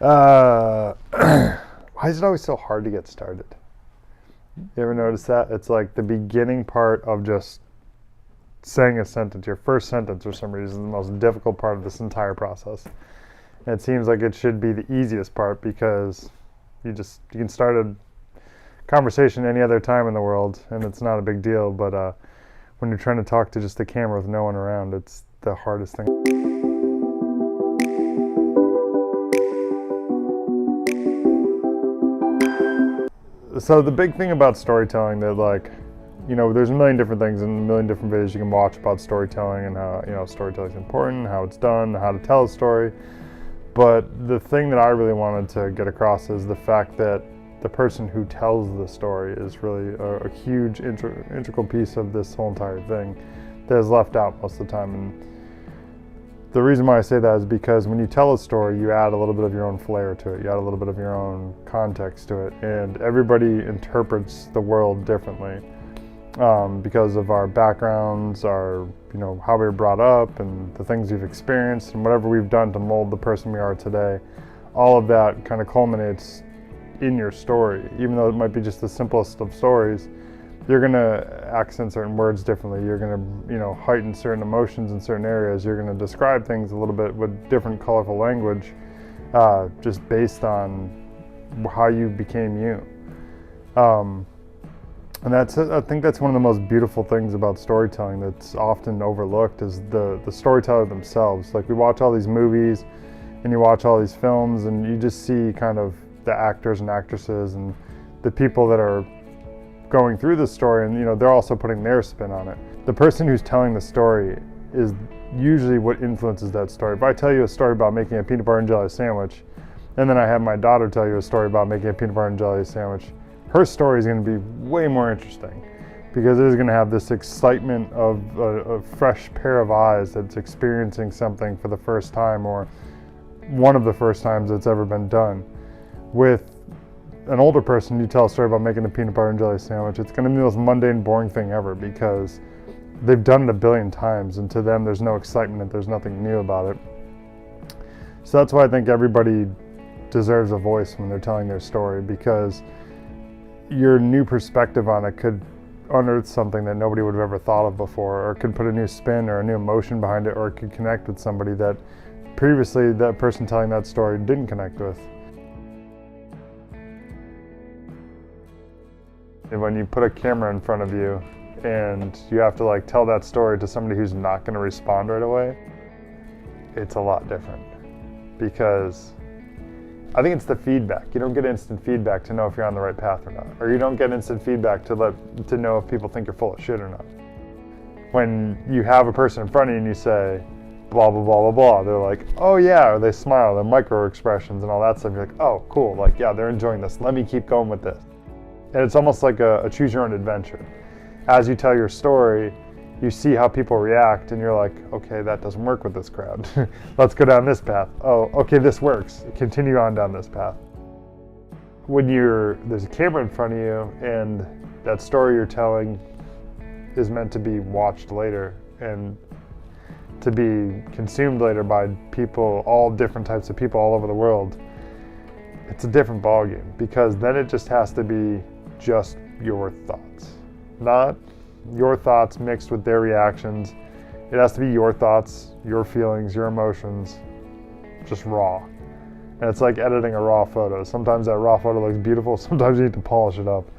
Uh, why is it always so hard to get started? You ever notice that? It's like the beginning part of just saying a sentence, your first sentence for some reason, is the most difficult part of this entire process. And it seems like it should be the easiest part because you can start a conversation any other time in the world and it's not a big deal. But when you're trying to talk to just the camera with no one around, it's the hardest thing. So the big thing about storytelling that, like, you know, there's a million different things and a million different videos you can watch about storytelling and how, you know, storytelling is important, how it's done, how to tell a story. But the thing that I really wanted to get across is the fact that the person who tells the story is really a huge integral piece of this whole entire thing that is left out most of the time. And the reason why I say that is because when you tell a story, you add a little bit of your own flair to it. You add a little bit of your own context to it. And everybody interprets the world differently because of our backgrounds, our, you know, how we were brought up and the things we've experienced and whatever we've done to mold the person we are today. All of that kind of culminates in your story. Even though it might be just the simplest of stories, you're going to accent certain words differently. You're going to, you know, heighten certain emotions in certain areas. You're going to describe things a little bit with different colorful language just based on how you became you. And I think that's one of the most beautiful things about storytelling that's often overlooked is the storyteller themselves. Like, we watch all these movies and you watch all these films and you just see kind of the actors and actresses and the people that are going through the story, and, you know, they're also putting their spin on it. The person who's telling the story is usually what influences that story. If I tell you a story about making a peanut butter and jelly sandwich, and then I have my daughter tell you a story about making a peanut butter and jelly sandwich, her story is going to be way more interesting because it is going to have this excitement of a fresh pair of eyes that's experiencing something for the first time or one of the first times it's ever been done. With an older person, you tell a story about making a peanut butter and jelly sandwich, it's going to be the most mundane, boring thing ever because they've done it a billion times, and to them there's no excitement and there's nothing new about it. So that's why I think everybody deserves a voice when they're telling their story, because your new perspective on it could unearth something that nobody would have ever thought of before, or could put a new spin or a new emotion behind it, or it could connect with somebody that previously that person telling that story didn't connect with. And when you put a camera in front of you and you have to, like, tell that story to somebody who's not going to respond right away, it's a lot different. Because I think it's the feedback. You don't get instant feedback to know if you're on the right path or not. Or you don't get instant feedback to know if people think you're full of shit or not. When you have a person in front of you and you say, blah, blah, blah, blah, blah, they're like, oh yeah, or they smile, they're micro expressions and all that stuff. You're like, oh, cool, like, yeah, they're enjoying this. Let me keep going with this. And it's almost like a choose your own adventure. As you tell your story, you see how people react and you're like, okay, that doesn't work with this crowd. Let's go down this path. Oh, okay, this works. Continue on down this path. When there's a camera in front of you and that story you're telling is meant to be watched later and to be consumed later by people, all different types of people all over the world, it's a different ballgame, because then it just has to be just your thoughts, not your thoughts mixed with their reactions. It has to be your thoughts, your feelings, your emotions, just raw. And it's like editing a raw photo. Sometimes that raw photo looks beautiful, sometimes you need to polish it up.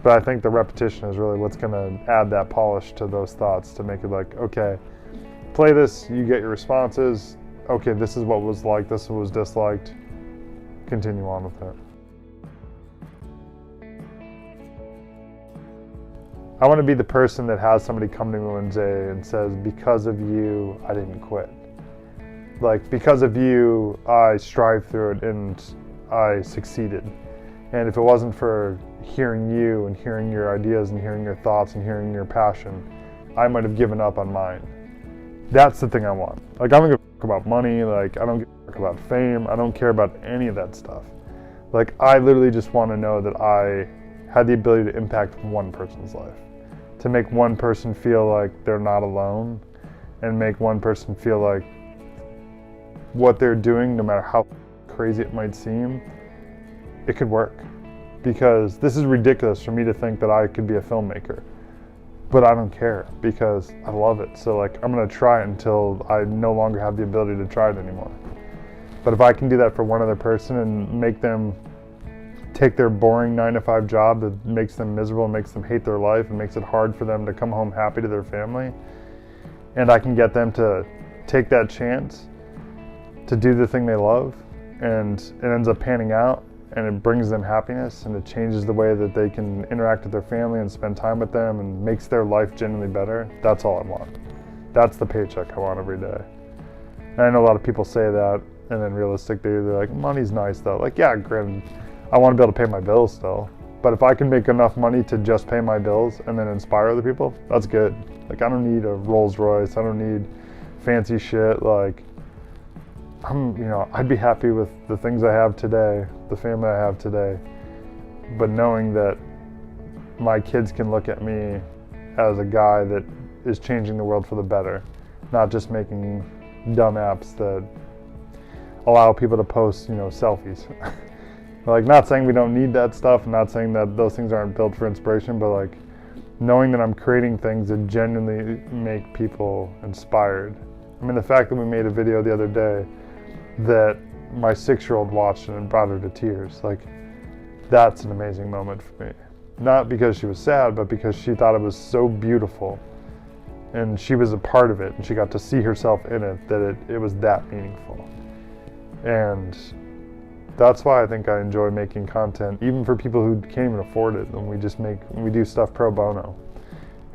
But I think the repetition is really what's going to add that polish to those thoughts to make it like, okay, play this, you get your responses, okay, this is what was liked, this was disliked, continue on with it. I want to be the person that has somebody come to me one day and says, because of you, I didn't quit. Like, because of you, I strived through it and I succeeded. And if it wasn't for hearing you and hearing your ideas and hearing your thoughts and hearing your passion, I might have given up on mine. That's the thing I want. Like, I don't give a fuck about money. Like, I don't give a fuck about fame. I don't care about any of that stuff. Like, I literally just want to know that I had the ability to impact one person's life, to make one person feel like they're not alone, and make one person feel like what they're doing, no matter how crazy it might seem, it could work. Because this is ridiculous for me to think that I could be a filmmaker. But I don't care because I love it. So like, I'm gonna try it until I no longer have the ability to try it anymore. But if I can do that for one other person and make them take their boring 9-to-5 job that makes them miserable and makes them hate their life and makes it hard for them to come home happy to their family, and I can get them to take that chance to do the thing they love, and it ends up panning out, and it brings them happiness, and it changes the way that they can interact with their family and spend time with them and makes their life genuinely better, that's all I want. That's the paycheck I want every day. And I know a lot of people say that, and then realistically, they're like, money's nice though. Like, yeah, granted, I want to be able to pay my bills still. But if I can make enough money to just pay my bills and then inspire other people, that's good. Like, I don't need a Rolls Royce. I don't need fancy shit. Like, I'd be happy with the things I have today, the family I have today. But knowing that my kids can look at me as a guy that is changing the world for the better, not just making dumb apps that allow people to post, selfies. Like, not saying we don't need that stuff, not saying that those things aren't built for inspiration, but like knowing that I'm creating things that genuinely make people inspired. I mean, the fact that we made a video the other day that my 6-year-old watched and brought her to tears, like, that's an amazing moment for me. Not because she was sad, but because she thought it was so beautiful and she was a part of it and she got to see herself in it, that it was that meaningful. And that's why I think I enjoy making content, even for people who can't even afford it, and we do stuff pro bono.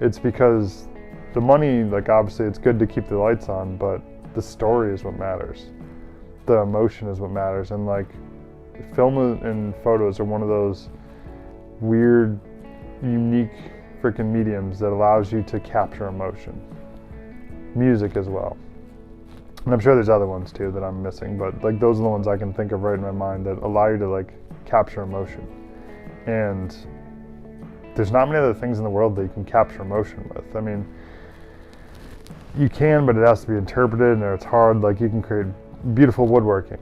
It's because the money, like, obviously it's good to keep the lights on, but the story is what matters. The emotion is what matters. And like, film and photos are one of those weird, unique freaking mediums that allows you to capture emotion. Music as well. And I'm sure there's other ones too that I'm missing, but like, those are the ones I can think of right in my mind that allow you to like capture emotion. And there's not many other things in the world that you can capture emotion with. I mean, you can, but it has to be interpreted and it's hard. Like, you can create beautiful woodworking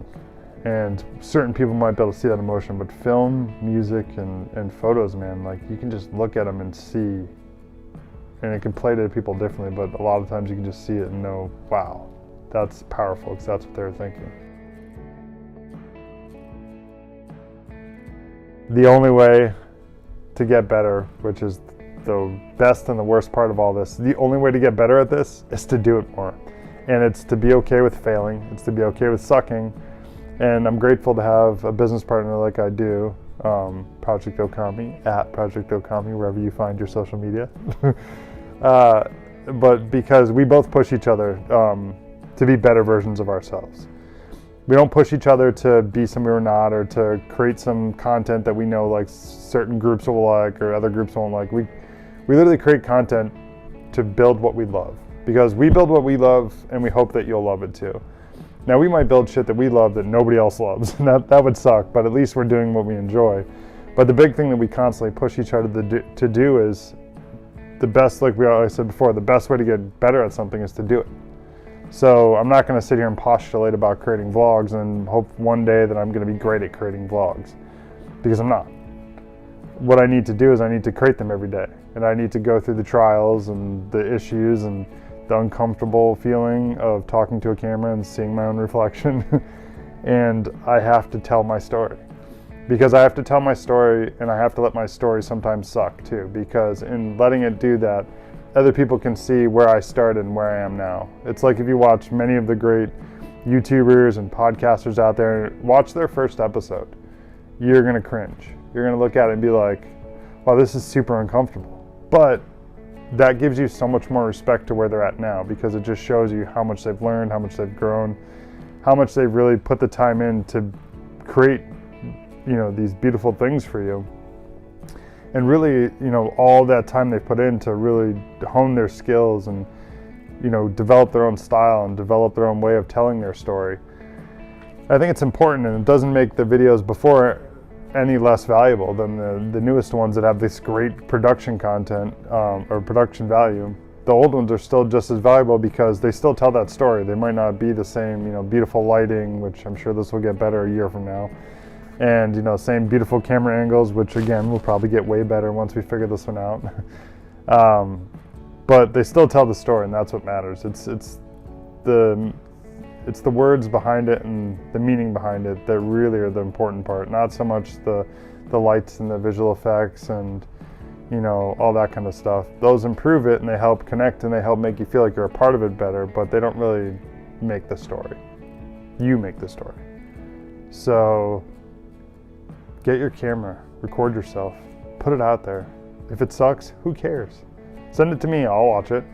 and certain people might be able to see that emotion, but film, music, and photos, man, like, you can just look at them and see, and it can play to people differently, but a lot of times you can just see it and know, wow, that's powerful, because that's what they're thinking. The only way to get better, which is the best and the worst part of all this, the only way to get better at this is to do it more. And it's to be okay with failing. It's to be okay with sucking. And I'm grateful to have a business partner like I do, Project Okami, at Project Okami, wherever you find your social media. But because we both push each other to be better versions of ourselves. We don't push each other to be somebody we're not, or to create some content that we know like certain groups will like or other groups won't like. We literally create content to build what we love, because we build what we love and we hope that you'll love it too. Now, we might build shit that we love that nobody else loves, and that would suck, but at least we're doing what we enjoy. But the big thing that we constantly push each other to do is the best, like I said before, the best way to get better at something is to do it. So I'm not going to sit here and postulate about creating vlogs and hope one day that I'm going to be great at creating vlogs, because I'm not. What I need to do is I need to create them every day, and I need to go through the trials and the issues and the uncomfortable feeling of talking to a camera and seeing my own reflection. And I have to tell my story, because I have to tell my story, and I have to let my story sometimes suck too, because in letting it do that, other people can see where I started and where I am now. It's like if you watch many of the great YouTubers and podcasters out there, watch their first episode, you're gonna cringe. You're gonna look at it and be like, wow, this is super uncomfortable. But that gives you so much more respect to where they're at now, because it just shows you how much they've learned, how much they've grown, how much they've really put the time in to create, these beautiful things for you. And really, all that time they've put in to really hone their skills and, develop their own style and develop their own way of telling their story. I think it's important, and it doesn't make the videos before any less valuable than the newest ones that have this great production content or production value. the old ones are still just as valuable because they still tell that story. They might not be the same, beautiful lighting, which I'm sure this will get better a year from now. And, same beautiful camera angles, which again, will probably get way better once we figure this one out. But they still tell the story, and that's what matters. It's the words behind it and the meaning behind it that really are the important part, not so much the lights and the visual effects and all that kind of stuff. Those improve it and they help connect and they help make you feel like you're a part of it better, but they don't really make the story. You make the story. So get your camera, record yourself, put it out there. If it sucks, who cares? Send it to me, I'll watch it.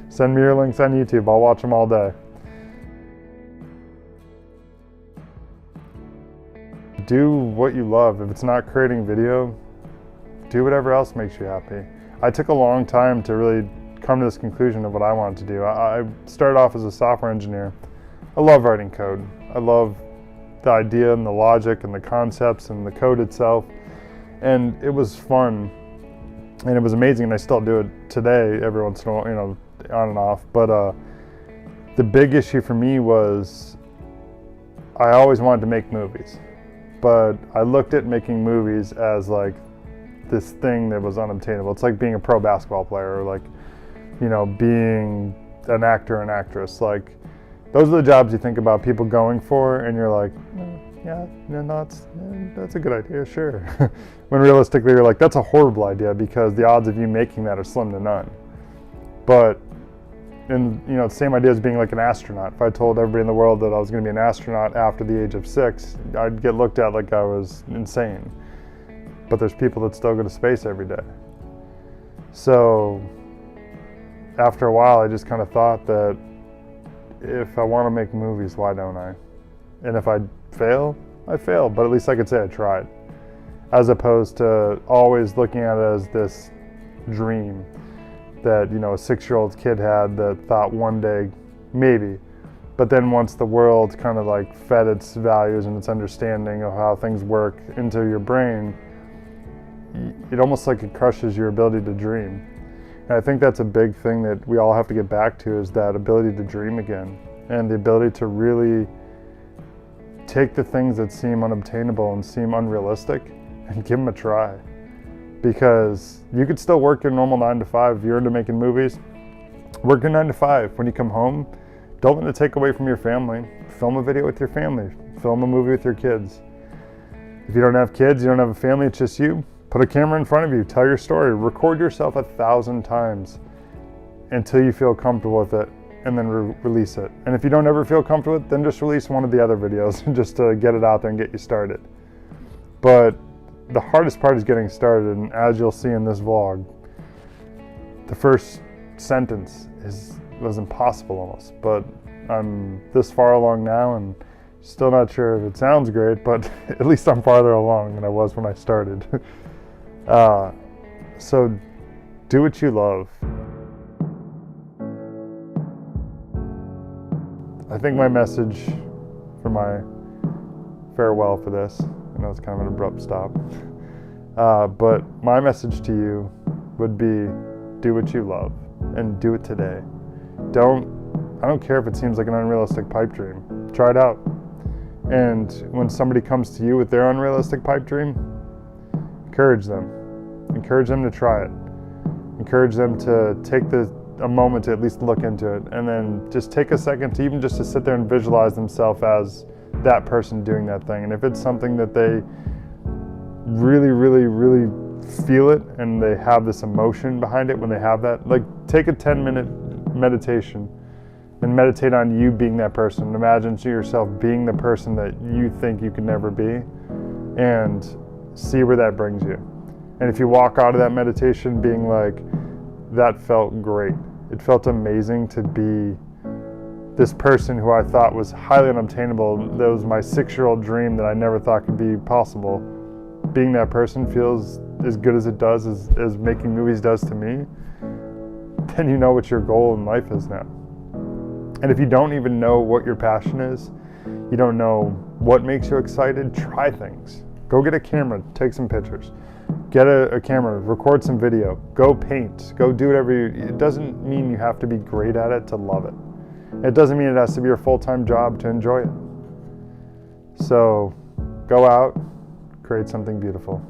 Send me your links on YouTube, I'll watch them all day. Do what you love. If it's not creating video, do whatever else makes you happy. I took a long time to really come to this conclusion of what I wanted to do. I started off as a software engineer. I love writing code. I love the idea and the logic and the concepts and the code itself. And it was fun and it was amazing, and I still do it today every once in a while, on and off. But the big issue for me was I always wanted to make movies. But I looked at making movies as like this thing that was unobtainable. It's like being a pro basketball player, or like, being an actor and actress. Like, those are the jobs you think about people going for, and you're like, that's a good idea, sure. When realistically, you're like, that's a horrible idea because the odds of you making that are slim to none. But, the same idea as being like an astronaut. If I told everybody in the world that I was going to be an astronaut after the age of 6, I'd get looked at like I was insane. But there's people that still go to space every day. So after a while, I just kind of thought that if I want to make movies, why don't I? And if I fail, I failed, but at least I could say I tried. As opposed to always looking at it as this dream that, a 6-year-old kid had that thought one day, maybe. But then once the world kind of like fed its values and its understanding of how things work into your brain, it almost like it crushes your ability to dream. And I think that's a big thing that we all have to get back to, is that ability to dream again, and the ability to really take the things that seem unobtainable and seem unrealistic and give them a try. Because you could still work your normal 9 to 5 if you're into making movies. Work your 9 to 5. When you come home, don't let it take away from your family. Film a video with your family. Film a movie with your kids. If you don't have kids, you don't have a family, it's just you, put a camera in front of you, tell your story, record yourself 1,000 times until you feel comfortable with it, and then release it. And if you don't ever feel comfortable with it, then just release one of the other videos just to get it out there and get you started. But the hardest part is getting started, and as you'll see in this vlog, the first sentence was impossible almost, but I'm this far along now and still not sure if it sounds great, but at least I'm farther along than I was when I started. So do what you love. I think my message for my farewell for this, I know it's kind of an abrupt stop, but my message to you would be, do what you love and do it today. I don't care if it seems like an unrealistic pipe dream. Try it out. And when somebody comes to you with their unrealistic pipe dream, encourage them. Encourage them to try it. Encourage them to take a moment to at least look into it, and then just take a second to even just to sit there and visualize themselves as that person doing that thing. And if it's something that they really, really, really feel it and they have this emotion behind it when they have that, like, take a 10-minute meditation and meditate on you being that person. Imagine to yourself being the person that you think you could never be, and see where that brings you. And if you walk out of that meditation being like, that felt great. It felt amazing to be this person who I thought was highly unobtainable. That was my 6-year-old dream that I never thought could be possible. Being that person feels as good as it does, as making movies does to me. Then you know what your goal in life is now. And if you don't even know what your passion is, you don't know what makes you excited, try things. Go get a camera, take some pictures. Get a camera, record some video. Go paint. Go do whatever it doesn't mean you have to be great at it to love it. It doesn't mean it has to be your full-time job to enjoy it. So go out, create something beautiful.